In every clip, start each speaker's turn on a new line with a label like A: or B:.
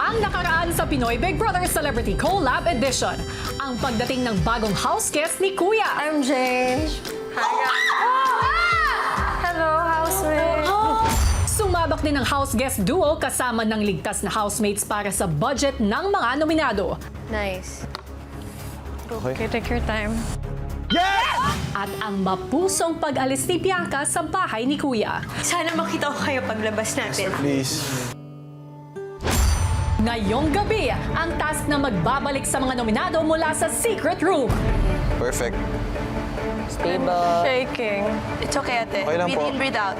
A: Ang nakaraan sa Pinoy Big Brother Celebrity Collab Edition, ang pagdating ng bagong house guest ni Kuya.
B: MJ. Hi, guys. Hello, housemate.
A: Sumabak din ang house guest duo kasama ng ligtas na housemates para sa budget ng mga nominado.
B: Nice. Okay, take your time.
A: At ang mapusong pag-alis ni Bianca sa bahay ni Kuya.
B: Sana makita ko kayo paglabas natin.
C: Please.
A: Ngayong gabi, ang task na magbabalik sa mga nominado mula sa Secret Room.
C: Perfect.
D: Stable.
B: Shaking. It's okay, ate.
C: Okay lang
B: Breathe
C: po.
B: in, breathe out.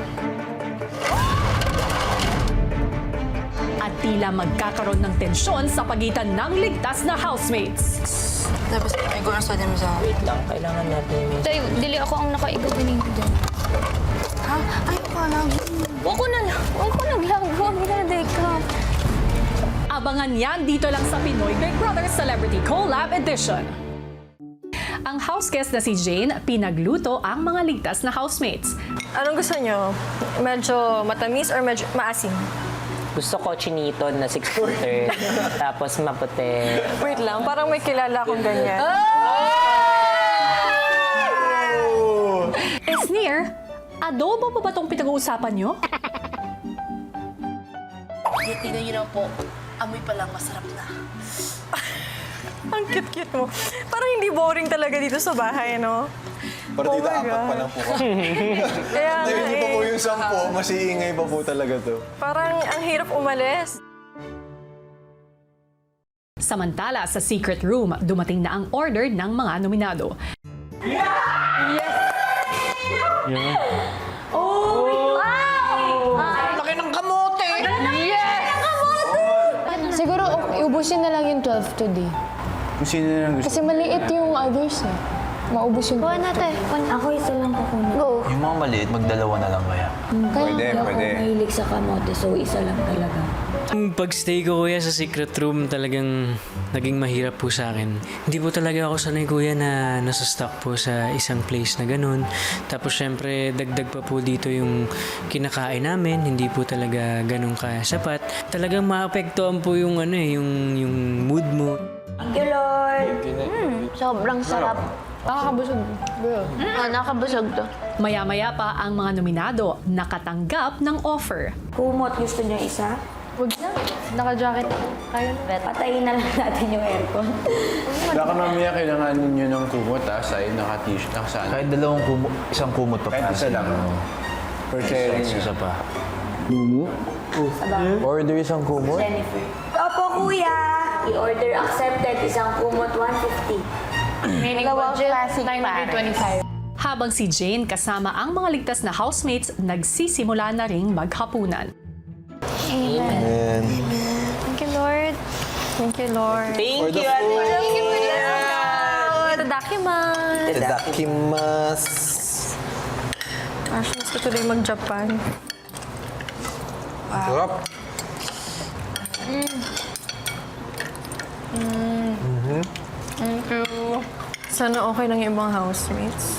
A: At tila magkakaroon ng tensyon sa pagitan ng ligtas na housemates.
E: Tapos ay ko na sa din mo sa...
D: Wait lang, kailangan natin may...
F: Tay, dili ako ang nakaigabanin ko dyan.
E: Ha? Ay ko lang.
F: Huwag ko naglag. Huwag ka na day ka.
A: Abangan yan dito lang sa Pinoy Big Brother Celebrity Collab Edition. Ang house guest na si Jane, pinagluto ang mga ligtas na housemates.
B: Anong gusto nyo? Medyo matamis or medyo maasim?
D: Gusto ko chinito na 6-footer, tapos maputi.
B: Wait lang, parang may kilala akong ganyan.
A: Sneer, adobo pa ba itong pinag-uusapan nyo?
E: Tingnan niyo na po. Amoy pa lang masarap na.
B: Ang cute-cute mo. Parang hindi boring talaga dito sa bahay, no?
C: Partida
B: my
C: apat pa
B: God.
C: lang po.
B: Kaya nga
C: Hindi pa po
B: eh.
C: yung 10, mas iingay pa po talaga to.
B: Parang ang hirap umalis.
A: Samantala, sa Secret Room, dumating na ang order ng mga nominado.
F: Siguro, iubusin na lang yung 12 today.
C: Kung sino na lang gusto.
F: Kasi maliit yung others eh. Maubos yung...
G: Kuha natin. Ako isa lang kukunin.
F: Go.
H: Yung mga maliit, magdalawa na lang kaya.
G: Kaya
C: Pwede,
G: hindi ako
C: pwede.
G: mahilig sa kamote, so isa lang talaga.
I: Yung pagstay ko kuya sa secret room talagang naging mahirap po sa akin. Hindi po talaga ako sanay kuya na nasa-stuck po sa isang place na ganun. Tapos syempre dagdag pa po dito yung kinakain namin, hindi po talaga ganun kasapat. Talagang maapektuhan po yung yung mood mo.
G: Thank you, Lord. Sobrang sarap.
F: Nakakabusog.
G: Nakabusog to.
A: Maya-maya pa ang mga nominado nakatanggap ng offer.
G: Kumot, gusto niyo isa?
F: Huwag na. Naka-jacket. Kaya na.
G: Patayin na lang natin yung aircon.
J: Baka mamaya kailangan ninyo ng kumot side, naka-t-shirt, nakasaan.
H: Kahit isang kumot pa
J: Kahit isa lang. For sharing.
H: Isa pa. Order isang kumot?
G: Jennifer. Opo, kuya. I-order accepted. Isang kumot, 150.
F: Meaning budget, 925.
A: Habang si Jane kasama ang mga ligtas na housemates nagsisimula na ring maghapunan.
C: And
B: Thank you, Lord. Thank you, Lord.
D: Thank you, ate.
B: Tadakimasu.
C: Itadakimasu.
B: Actually, gusto tuloy mag-Japan.
C: Sarap.
B: Thank you. Sana okay lang yung ibang housemates.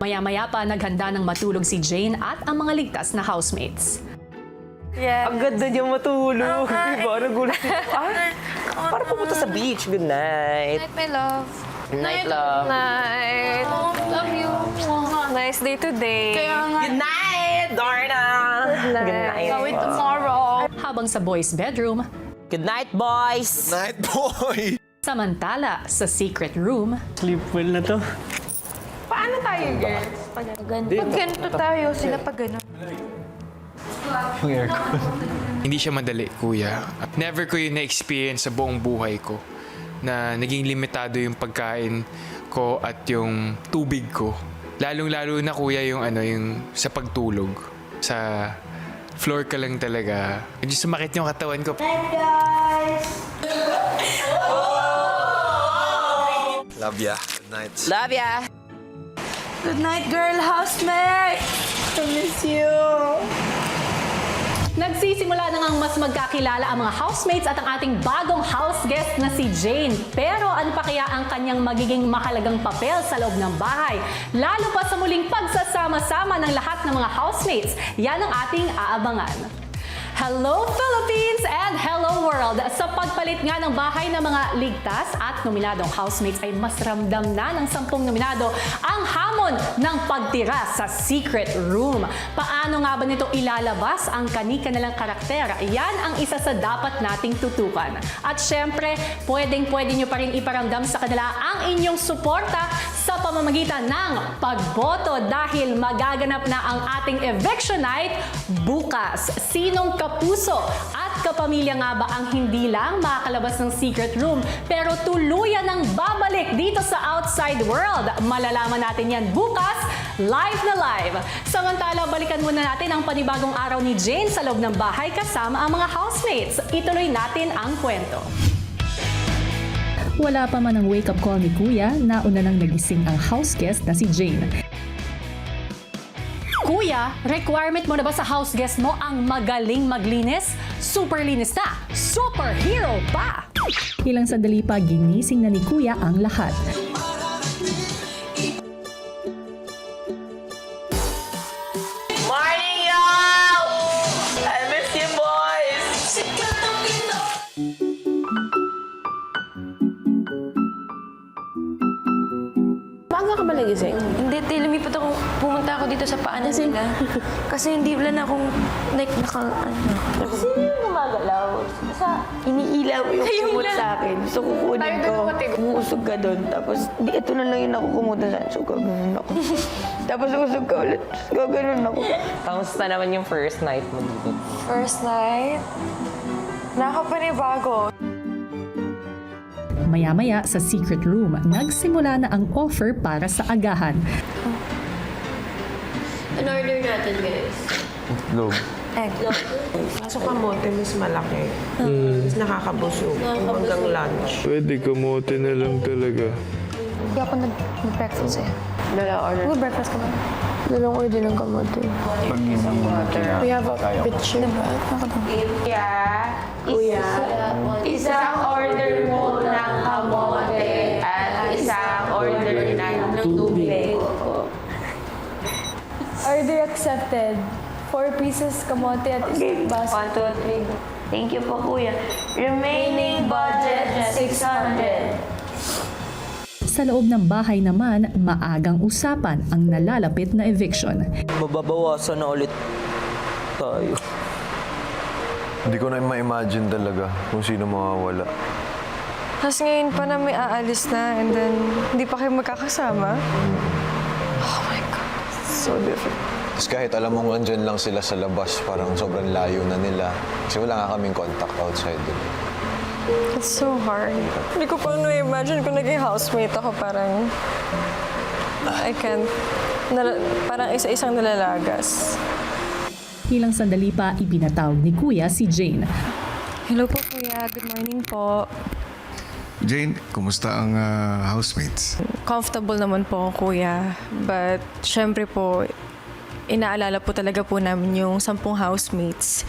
A: Maya-maya pa naghanda ng matulog si Jane at ang mga ligtas na housemates.
B: Yeah.
D: Ang ganda niya matulog. Parang gulat. Para pupunta sa beach. Good night.
F: Night, my love.
D: Good night, love.
B: Night.
F: Love you.
B: Nice day today.
D: Good night, Darna. Good night.
F: Gawin tomorrow.
A: Habang sa boys' bedroom,
D: Good night, boys.
C: Night boy!
A: samantala sa secret room,
I: Sleep well na to.
B: Paano tayo, girls? Pag ganito tayo, sila pag gano'n.
C: Yung aircon.
K: Hindi siya madali, kuya. Never ko yun na-experience sa buong buhay ko na naging limitado yung pagkain ko at yung tubig ko. Lalong-lalo na, kuya, yung sa pagtulog. Sa floor ka lang talaga. Medyo sumakit yung katawan ko.
G: Night, guys.
C: Love ya. Good night.
D: Love ya.
E: Good night, girl housemate! I miss you!
A: nagsisimula na ngang mas magkakilala ang mga housemates at ang ating bagong house guest na si Jane. Pero ano pa kaya ang kanyang magiging mahalagang papel sa loob ng bahay? Lalo pa sa muling pagsasama-sama ng lahat ng mga housemates. Yan ang ating aabangan. Hello Philippines and hello pagpapalit nga ng bahay ng mga ligtas at nominadong housemates ay mas ramdam na ng 10 nominado ang hamon ng pagtira sa secret room. Paano nga ba nito ilalabas ang kani-kanilang karakter? Yan ang isa sa dapat nating tutukan. At syempre, pwede nyo pa rin iparamdam sa kanila ang inyong suporta sa pamamagitan ng pagboto dahil magaganap na ang ating eviction night bukas. Sinong kapuso at kapamilya nga ba ang hindi lang makakalabas ng secret room pero tuluyan ng babalik dito sa outside world? Malalaman natin yan bukas, live na live. Samantala, balikan muna natin ang panibagong araw ni Jane sa loob ng bahay kasama ang mga housemates. Ituloy natin ang kwento.
L: Wala pa man ang wake-up call ni Kuya, nauna nang nagising ang house guest na si Jane.
A: Kuya, requirement mo na ba sa house guest mo ang magaling maglinis? Super linis na! Superhero pa!
L: Ilang sandali pa ginising na ni Kuya ang lahat.
D: Morning, y'all! I miss you, boys!
B: Maaga ka ba nagising? Hindi, lumipat ako. Pumunta ako dito sa paanan nila. Kasi hindi wala na akong, like,
G: Kasi yung gumagalaw. Basta iniilaw yung kumot sa akin. So kukunin ko. Umuusog ka doon. Tapos ito na lang yung nakukumuta sa akin. So gaganon ako. Tapos usog ka ulit. Gaganon ako.
D: Kamusta naman yung first night mo dito?
B: first night, nakapanibago.
L: Maya-maya sa secret room, nagsimula na ang offer para sa agahan.
F: Ano order natin, guys?
H: Log.
B: Egg.
E: Kaso kamote, mas malaki. Mas nakakabusog. Hanggang lunch.
J: Pwede kamote na lang talaga.
F: Hindi ako nag-breakfast eh.
E: Dala order.
F: Mag-breakfast ka ba? Dalawang order ng kamote. We have a picture. Diba?
G: Kuya, isang order mo ng kamote at isang order ng tubig.
F: Order accepted. 4 pieces kamote at isang baso.
G: 1, 2, 3. Thank you po, Kuya. Remaining budget, 600.
L: Sa loob ng bahay naman, maagang usapan ang nalalapit na eviction.
D: Mababawasan na ulit tayo.
C: Hindi ko na ma-imagine talaga kung sino mawawala.
B: Tapos ngayon pa na may aalis na and then hindi pa kayo magkakasama. Oh my God. So different.
C: Tapos kahit alam mong andyan lang sila sa labas, parang sobrang layo na nila. Kasi wala nga kaming contact outside din.
B: It's so hard. Hindi ko pa na-imagine kung naging housemate ako. Parang I can't. Parang isa-isang nalalagas.
L: Ilang sandali pa ibinatawag ni Kuya si Jane.
B: Hello po, Kuya. Good morning po.
M: Jane, kumusta ang housemates?
B: Comfortable naman po, Kuya. But syempre po, inaalala po talaga po namin yung 10 housemates.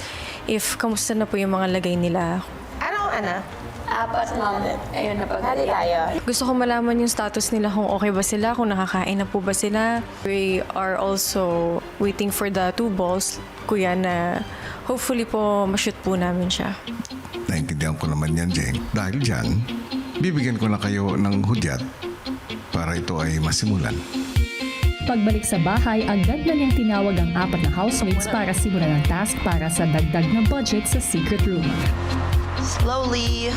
B: If kamusta na po yung mga lagay nila.
E: Anong anak?
G: 4, ma'am. Ayun na pag-hali tayo.
B: Gusto ko malaman yung status nila, kung okay ba sila, kung nakakain na po ba sila. We are also waiting for the 2 balls, Kuya, na hopefully po ma-shoot po namin siya.
M: Naintindihan ko naman yan, Jane. Dahil dyan, bibigyan ko na kayo ng hudyat para ito ay masimulan.
L: Pagbalik sa bahay, agad na niyang tinawag ang 4 na housemates para simulan ang task para sa dagdag na budget sa secret room.
E: Slowly.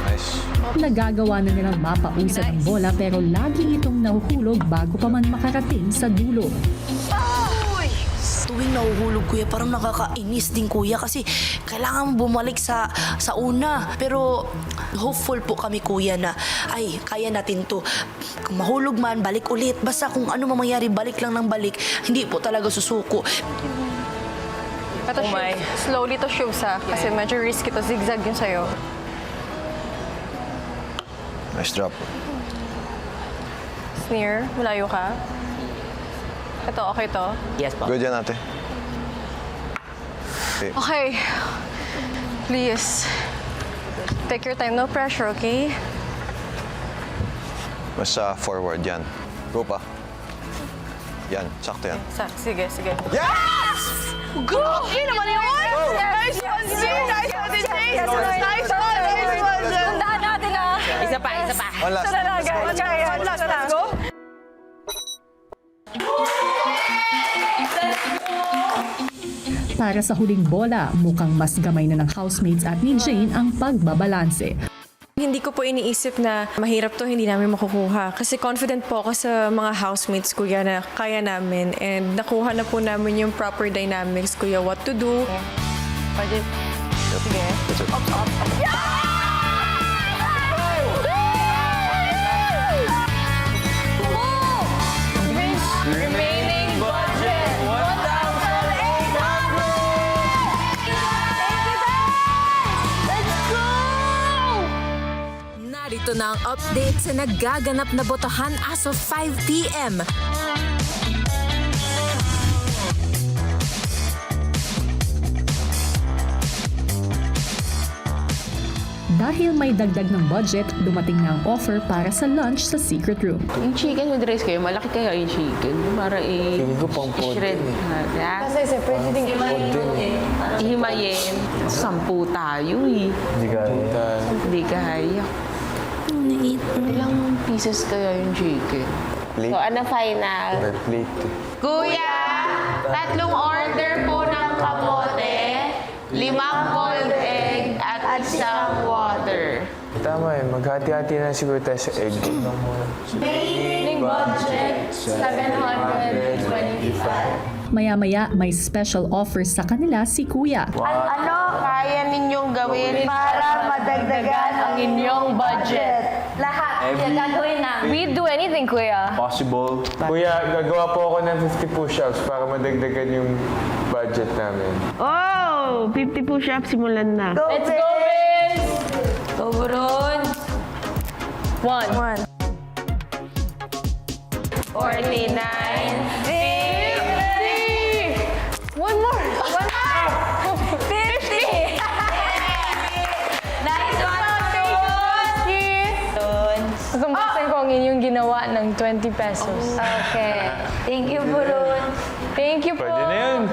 C: Nice.
L: Nagagawa na nilang mapausad ang bola pero lagi itong nahuhulog bago pa man makarating sa dulo.
E: Tuwing nahuhulog, Kuya, parang nakakainis din, Kuya, kasi kailangan bumalik sa una. Pero hopeful po kami, Kuya, na ay, kaya natin to. Kung mahulog man, balik ulit. Basta kung ano mangyari, balik lang ng balik. Hindi po talaga susuko.
B: Ito slowly to shows ha, kasi medyo risky to. Zigzag yun sa'yo.
C: Nice drop.
B: Sneer, malayo ka. Ito, okay to?
D: Yes, po.
C: Good yan, ate. Okay.
B: Okay. Please. Take your time, no pressure, okay?
C: Basta forward yan. Go pa. Yan, sakto yan.
B: Sige.
E: Yes! Go! Yun naman yun! Nice one, Jane! Nice one, Jane! Nice one!
B: Tandaan natin ah!
D: Isa pa.
C: One last.
B: Let's go!
L: Para sa huling bola, mukhang mas gamay na ng housemates at ni Jane ang pagbabalanse.
B: Hindi ko po iniisip na mahirap to, hindi namin makukuha. Kasi confident po ako sa mga housemates, kuya, na kaya namin. And nakuha na po namin yung proper dynamics, kuya, what to do.
G: Remaining budget, 1,800! Let's go!
N: Narito na ang update sa nagaganap na botohan as of 5 p.m.
L: Dahil may dagdag ng budget, dumating na ang offer para sa lunch sa secret room.
G: Yung chicken with rice kayo, malaki kaya yung chicken. Para
H: Feeling ko pang pod
G: i-shred.
H: din
G: Kasi separate din. Himayin. 10 tayo eh. Hindi kaya. Ilang pieces kaya yung chicken?
H: Plate.
G: So, ano final?
H: May plate.
G: Kuya, 3 order po ng kamote, 5 boiled egg, at 1 water.
J: Tama eh, maghati-hati na siguro tayo sa egg.
G: Remaining budget, 725.
L: Maya-maya, may special offer sa kanila si Kuya.
G: Ano kaya ninyong gawin para madagdagan ang inyong budget? Lahat. Gagawin namin.
F: We'd do anything, Kuya.
J: Possible. Kuya, gagawa po ako ng 50 push-ups para madagdagan yung budget namin.
G: Oh! 50 push-ups, simulan na.
F: Let's go, Vince!
G: Go, Buron!
F: 1.
G: 49. 50!
F: One more!
G: 50! Nice one,
F: Kumbasan ko ang inyong ginawa ng 20 pesos.
G: Okay. Thank you, Buron.
F: Thank you po.
J: Pwede na yun.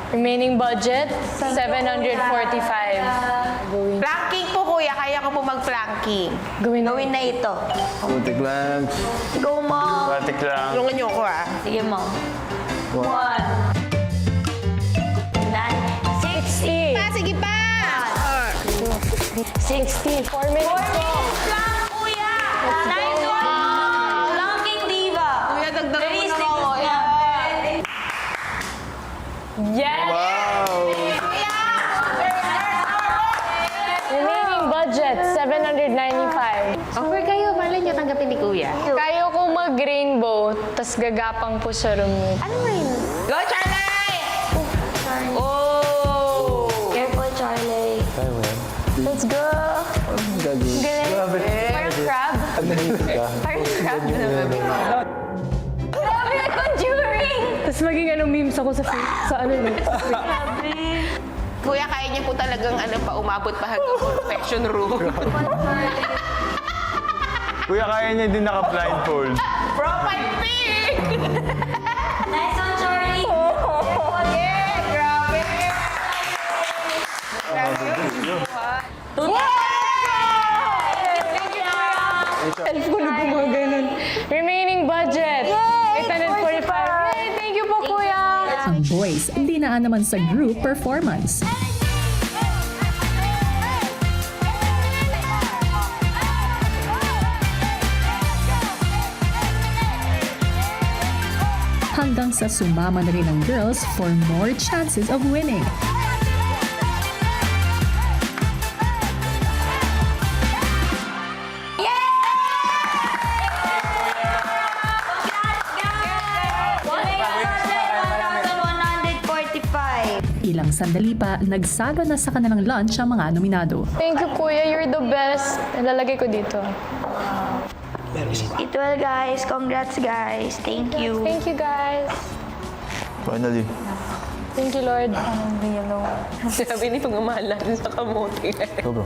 F: Remaining budget, 745.
G: Planking po, kuya. Kaya ko po mag-planking.
F: Gawin
G: na ito.
H: Putik lang.
G: Go, Mom.
J: Batik lang.
G: Tulungan niyo ako, ah. Sige, Mom. 1.
F: 60.
G: Sige pa!
F: 60. 4 minutes po.
G: Plank, kuya! Nice one! Planking diva. Kuya, dagdagan mo na ako.
F: Yes! Remaining budget, 795.
G: Offer kayo, malay niyo tanggapin ni kuya.
F: Kaya ko mag-rainbow, tas gagapang po sa room niyo.
G: Ano rin? Go, Charlie! Oh! Careful, Charlie.
H: Kaya mo yan.
F: Let's go!
H: Gagawin.
F: Parang crab. Parang crab na naman. Grabe na conjuring! Tapos maging memes ako sa ano nun.
G: Kuya, kaya niyo po talagang umabot pa hanggang confession room.
J: Kuya, kaya niya din naka-blindfold.
G: Profile pic! Nice one, Charlie! Yeah, grabe!
F: Elf ko na gumaganon. Remaining budget, 845. Yay! Thank you po, Kuya!
L: Ang boys, dinaan naman sa group performance. Hanggang sa sumama na rin ang girls for more chances of winning. Ilang sandali pa, nagsaga na sa kanilang lunch ang mga nominado.
F: Thank you, Kuya. You're the best. Nalalagay ko dito.
E: Eat well, guys. Congrats, guys. Thank you.
F: Thank you, guys.
H: Finally.
F: Thank you, Lord.
G: Sabi ni pagmamahalan sa kamote.
H: Go, bro.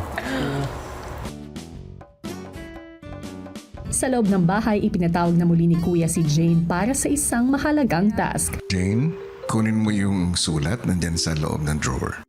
L: Sa loob ng bahay, ipinatawag na muli ni Kuya si Jane para sa isang mahalagang task.
M: Jane, kunin mo yung sulat nandyan sa loob ng drawer.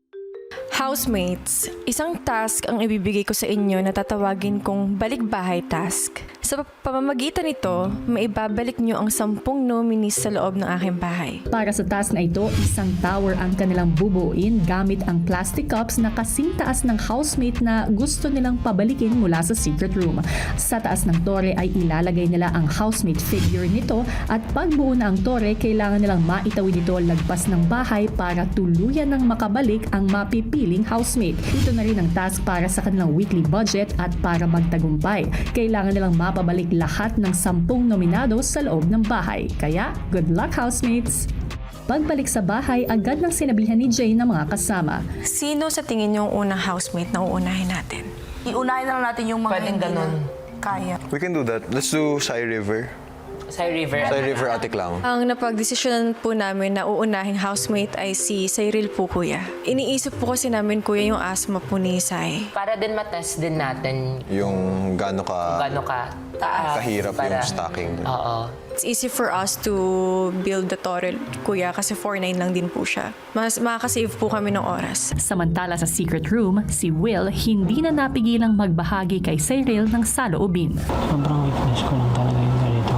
B: Housemates, isang task ang ibibigay ko sa inyo na tatawagin kong balikbahay task. Sa pamamagitan nito, maibabalik nyo ang 10 nominees sa loob ng aking bahay.
L: Para sa task na ito, isang tower ang kanilang bubuuin gamit ang plastic cups na kasing taas ng housemate na gusto nilang pabalikin mula sa secret room. Sa taas ng tore ay ilalagay nila ang housemate figure nito at pagbuo na ang tore, kailangan nilang maitawid ito lagpas ng bahay para tuluyan ng makabalik ang mapipiling housemate. Ito na rin ang task para sa kanilang weekly budget at para magtagumpay. Kailangan nilang mapabalik lahat ng 10 nominado sa loob ng bahay. Kaya, good luck housemates! Pagbalik sa bahay, agad nang sinabihan ni Jane ng mga kasama.
B: Sino sa tingin nyo ang unang housemate na uunahin natin?
E: Iunahin na lang natin yung mga
D: Pwedeng
E: hindi na
D: ganun.
E: kaya.
C: We can do that. Let's do Sai River.
D: Sa river.
C: Sai River, Ate Clown.
B: Ang napagdesisyonan po namin na uunahing housemate ay si Cyril po, Kuya. Iniisip po kasi namin, Kuya, yung asthma po ni Sai.
D: Para din matest din natin
C: Yung gaano ka
D: gano'n ka taas.
C: kahirap yung stacking.
D: Oo.
B: It's easy for us to build the torre, Kuya, kasi 4'9" lang din po siya. Mas makakasave po kami ng oras.
L: Samantala sa secret room, si Will hindi na napigilang magbahagi kay Cyril ng saloobin.
I: Sobrang weakness ko lang talaga yung ganito.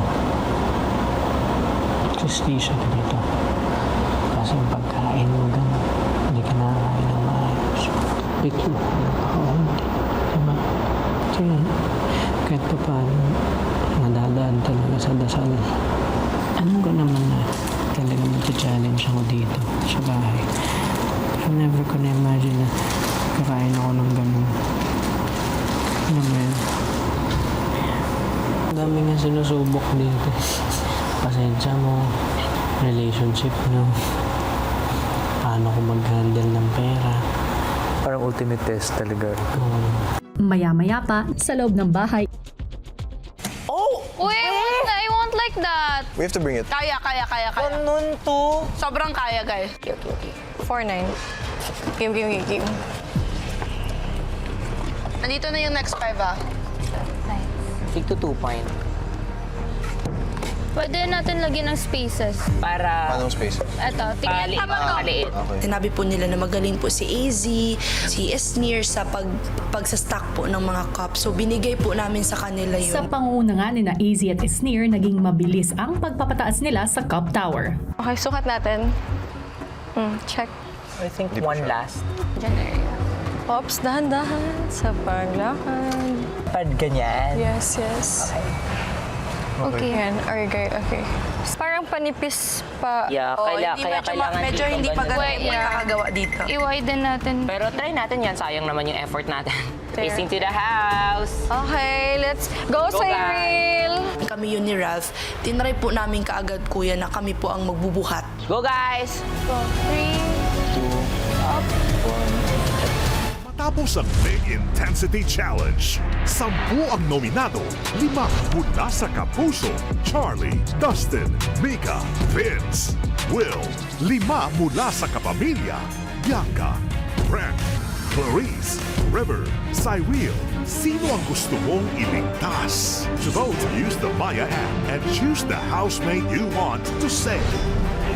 I: Suspicious ganito. Kasi yung pagkain mo gano'n, hindi ka nakakain ng maayos. Bigla, napakaunti. Diba? So yun, kahit pa paano, nadadaan talaga sa dasal. Alam ko naman na talaga mag-challenge ako dito sa bahay. I never ko na-imagine na kakain ako ng gano'n. Alam mo yun? Ang dami nga sinusubok dito. Pasensya mo, relationship nyo, paano ko mag-handle ng pera.
J: Parang ultimate test talaga.
L: Maya-maya pa, sa loob ng bahay,
F: Uy, I won't like that.
C: We have to bring it.
E: Kaya.
D: Ganun to.
E: Sobrang kaya, guys.
B: 4'9". Game.
E: Nandito na yung next 5, ah.
D: Sig to 2 point.
F: Pwede natin lagyan ng spaces.
D: Para
C: Paano space?
F: Eto, tingnan tama to.
D: maliit.
C: Okay.
E: Sinabi po nila na magaling po si AZ, si Esnir sa pagsastock po ng mga cups. So binigay po namin sa kanila yun.
L: sa pangunguna nga ni na AZ at Esnir, naging mabilis ang pagpapataas nila sa cup tower.
B: Okay, sukat natin. Check.
D: I think one last.
B: Pops, dahan-dahan sa paglakad.
D: Pad ganyan.
B: Yes.
F: Okay.
B: Yan, okay. Parang panipis pa.
D: Yeah,
E: Oh,
D: kaya kailangan
E: medyo
D: dito
E: hindi pa
D: ganun.
E: ganun makakagawa dito.
F: I-widen natin.
D: Pero try natin yan. Sayang naman yung effort natin. Facing to the house.
B: Okay, let's go, Cyril!
E: Kami yun ni Ralph. Tinry po namin kaagad, kuya, na kami po ang magbubuhat.
D: Go, guys!
F: 3.
O: Matapos ang Big Intensity Challenge, 10 ang nominado, 5 mula sa Kapuso, Charlie, Dustin, Mika, Vince, Will, 5 mula sa Kapamilya, Bianca, Brent, Clarice, River, Cyril. Sino ang gusto mong iligtas? To vote, use the Maya app and choose the housemate you want to save.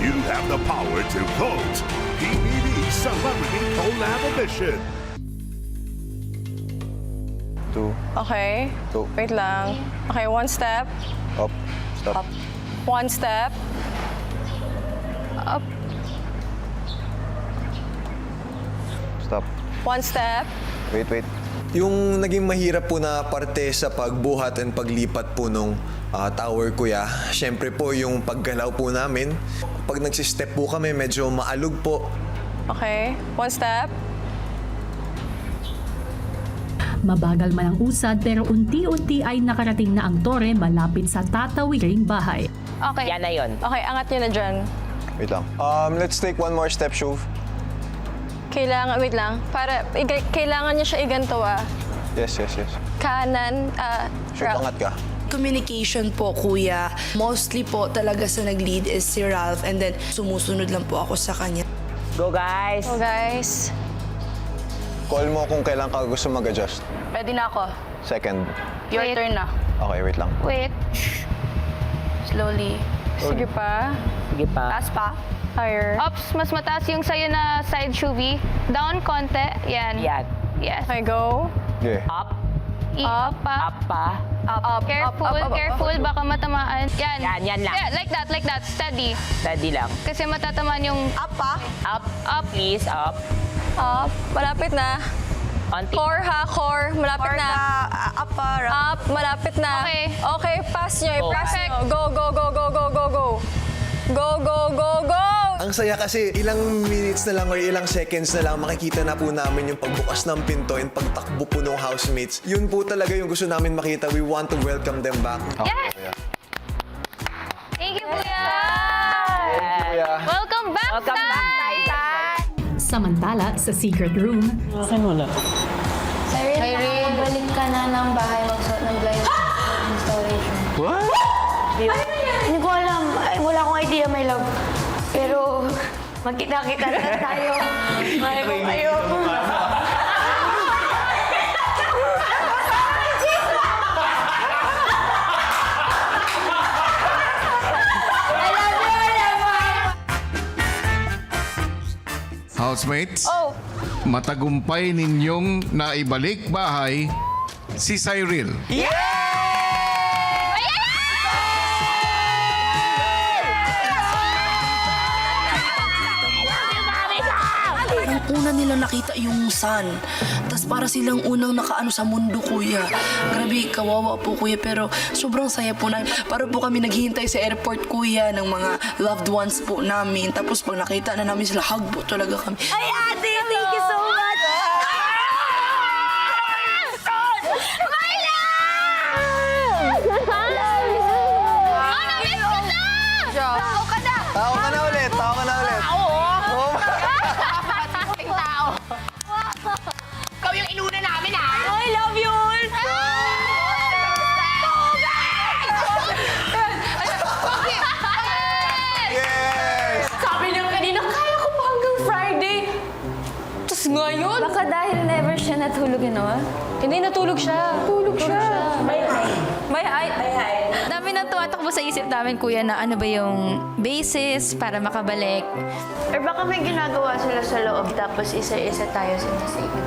O: You have the power to vote. PBB Celebrity Collab Edition.
C: 2,
B: Okay.
C: 2,
B: Wait lang. Okay, 1 step.
C: up, stop.
B: 1 step. Up.
C: Stop.
B: 1 step.
C: Wait. Yung naging mahirap po na parte sa pagbuhat and paglipat po nung tower, kuya, syempre po yung paggalaw po namin. Pag nagsistep po kami, medyo maalog po.
B: Okay. 1 step.
L: Mabagal man ang usad pero unti-unti ay nakarating na ang tore malapit sa tatawiring bahay.
F: Okay.
D: Yan na yun.
B: Okay, angat nyo na dyan.
C: Wait lang. Let's take one more step, Shove.
B: Wait lang. Kailangan niya siya iganto, ah.
C: Yes.
B: Kanan,
C: Shove,
B: Ralph.
C: angat ka.
E: Communication po, kuya. Mostly po talaga sa nag-lead is si Ralph and then sumusunod lang po ako sa kanya.
D: Go, guys!
B: So, guys.
C: Call mo kung kailan ka gusto mag-adjust.
E: Pwede na ako.
C: Second.
E: Your turn na.
C: Okay, wait lang.
F: Wait.
E: Slowly.
F: Sige pa.
D: Sige pa.
E: Taas pa.
F: Higher. Ups, mas mataas yung sa'yo na side shuvi. Down konti. Yan.
D: Yan.
F: Yes.
L: Okay, go.
C: Okay.
D: Up.
F: Up pa.
D: Up pa.
F: Up. Careful, careful. Baka matamaan. Yan.
D: Yan lang.
F: Yeah, like that. Steady.
D: Steady lang.
F: Kasi matatamaan yung
E: Up pa.
D: Up.
F: up.
D: Please, up.
L: Up. Malapit na.
D: Konti.
L: Core ha, core. Malapit na.
E: Up pa.
L: Up, malapit na.
F: Okay.
L: Okay, pass nyo.
D: Go.
L: I-pass
F: Perfect.
L: nyo. Go, go, go, go, go, go, go. Go, go, go, go.
C: Ang saya kasi ilang minutes na lang or ilang seconds na lang makikita na po namin yung pagbukas ng pinto and pagtakbo po ng housemates. Yun po talaga yung gusto namin makita. We want to welcome them back.
F: Yes! Thank you, Kuya!
C: Kuya.
F: Welcome back,
D: Welcome back, Tay.
L: Samantala, sa secret room,
I: Saan wala?
G: Irene, balik ka na ng bahay magsuot ng blind installation.
I: What?
G: Hindi ko alam. Ay, wala akong idea, my love. Pero, magkita-kita na tayo. Mahal ko kayo.
M: Housemates, matagumpay ninyong naibalik bahay si Cyril.
E: Parang una nila nakita yung sun. Tapos para silang unang nakaano sa mundo, kuya. Grabe, kawawa po, kuya. Pero sobrang saya po namin. Para po kami naghihintay sa airport, kuya, ng mga loved ones po namin. Tapos pag nakita na namin sila, hug po talaga kami.
G: Ay, ate, thank you so much.
C: Tao ka na ulit.
E: Ikaw yung inuna namin, ha?
G: I love you all.
C: Yes!
L: sabi niya kanina, kaya ko pa hanggang Friday. Tapos ngayon,
G: Baka dahil never siya natulog,
L: hindi natulog siya. Tulog siya.
G: May height.
F: Dami nang tumatakbo sa isip namin, Kuya, na ano ba yung basis para makabalik.
G: Or baka may ginagawa sila sa loob tapos isa-isa tayo sinasave.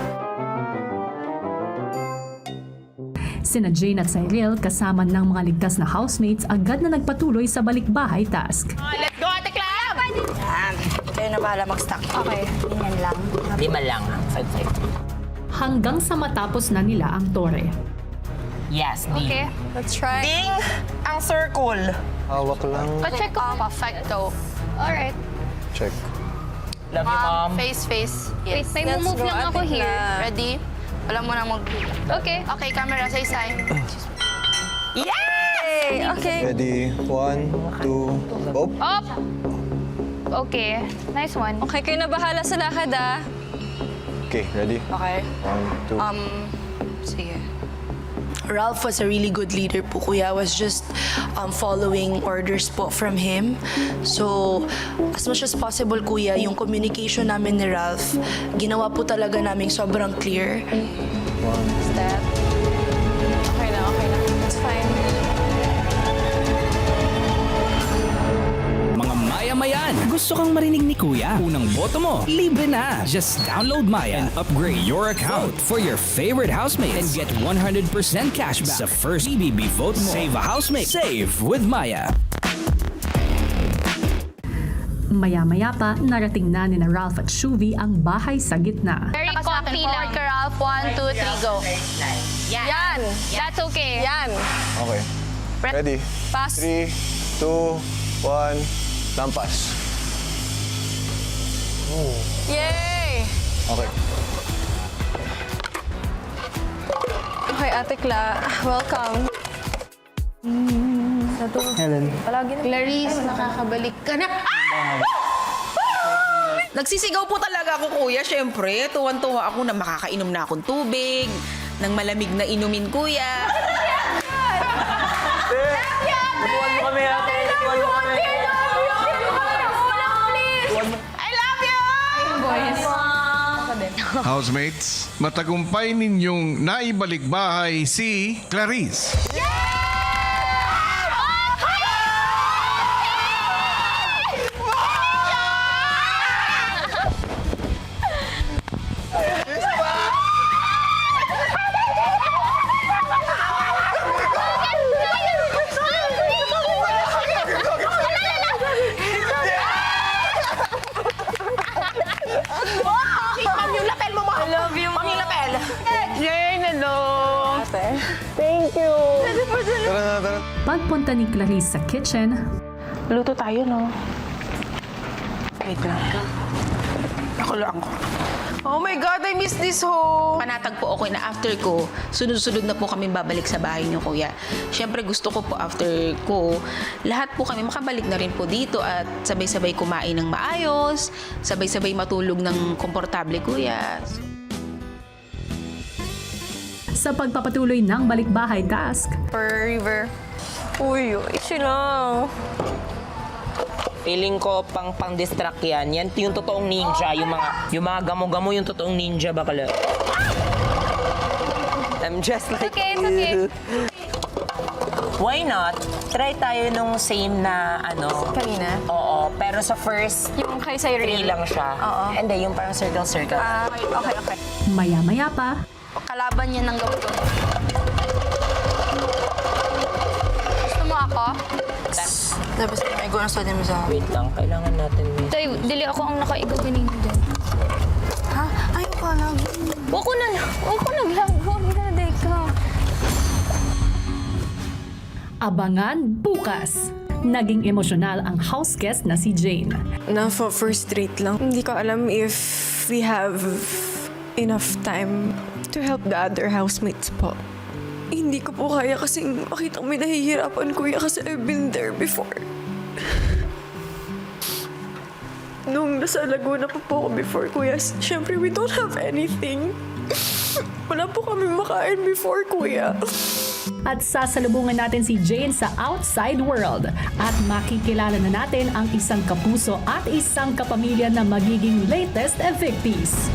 L: Sina Jane at Cyril kasama ng mga ligtas na housemates agad na nagpatuloy sa balikbahay task.
E: Let's go, Ate Clam! Yan. Kayo na bahala mag-stack.
G: Okay, ganyan lang.
D: 5 lang. Side.
L: Hanggang sa matapos na nila ang tore.
D: Yes, D.
F: Okay.
L: Let's try.
E: Ding! Ang circle.
C: Hawak lang.
F: Pa-check ko. Perfecto. Alright.
C: Check.
D: Love you, Mom.
E: Face.
F: Wait, may move lang ako here.
E: Ready? Alam mo na mag...
F: Okay.
E: Okay, camera, say.
F: Yay! Okay.
C: Ready? 1, 2, up.
F: Up! Okay. Nice one.
L: Okay, kayo na bahala sa lakad ah.
C: Okay, ready?
E: Okay.
C: 1, 2.
E: Sige. Ralph was a really good leader po, kuya. I was just following orders po from him. So, as much as possible, kuya, yung communication namin ni Ralph, ginawa po talaga namin sobrang clear.
L: Step. Okay na. That's fine.
P: Mga Maya-mayan, gusto kang marinig ni Kuya? Unang boto mo, libre na. Just download Maya and upgrade your account for your favorite housemates and get 100% cashback sa first EBB vote mo. Save a housemate. Save with Maya.
L: Maya-maya pa, narating na ni na Ralph at Shuvi ang bahay sa gitna.
F: Very comfy lang. Ralph, 1, 2, 3, go. Yan. That's okay. Yan.
C: Okay. Ready?
F: Pass.
C: 3, 2, 1, lampas.
L: Yay!
C: Okay.
L: Okay, Ate Cla, welcome.
I: Helen.
E: Clarice, nakakabalik ka na.
Q: Nagsisigaw po talaga ako, kuya. Siyempre, tuwan-tuwa ako na makakainom na akong tubig, ng malamig na inumin, kuya.
D: Tuwan mo kami, ate. Tuwan mo kami.
E: I love you!
M: Housemates, matagumpay ninyong naibalik bahay si Clarice.
E: Yay!
L: pagpunta ni Clarice sa kitchen,
E: Luto tayo, no? Wait lang. Ako lang. Oh my God, I miss this home!
Q: Panatag po ako na after ko, sunod-sunod na po kami babalik sa bahay niyo, kuya. Siyempre, gusto ko po after ko, lahat po kami makabalik na rin po dito at sabay-sabay kumain ng maayos, sabay-sabay matulog ng komportable, kuya.
L: sa pagpapatuloy ng balikbahay task.
F: Per river. Uy, easy lang.
D: Feeling ko pang-distract yan. Yan yung totoong ninja. Yung mga gamo-gamo yung totoong ninja, bakala. I'm just like
F: Okay, it's okay.
D: Why not? Try tayo nung same na
F: Kanina?
D: Oo, pero sa first
F: Yung kay Cyril?
D: 3 lang siya.
F: Oo.
D: Hindi, yung parang circle-circle.
F: Okay.
L: Maya-maya pa,
F: Kalaban niya ng gawin. Gusto mo ako?
E: Tapos may guna sa din mo sa...
D: Wait lang, kailangan natin may...
F: Tay, dili ako ang nakaigo ganito din.
E: Ha? Ayaw ka lang.
F: Huwag ko naglago. Hindi ka na day ka.
L: abangan bukas. Naging emosyonal ang house guest na si Jane.
B: Na-frustrate lang. Hindi ko alam if we have enough time to help the other housemates po. Hindi ko po kaya kasi makita may nahihirapan, kuya, kasi I've been there before. Nung nasa Laguna pa po ako before, kuya, syempre we don't have anything. Wala po kami makain before, kuya.
L: At sasalubungan natin si Jane sa outside world at makikilala na natin ang isang kapuso at isang kapamilya na magiging latest evictees.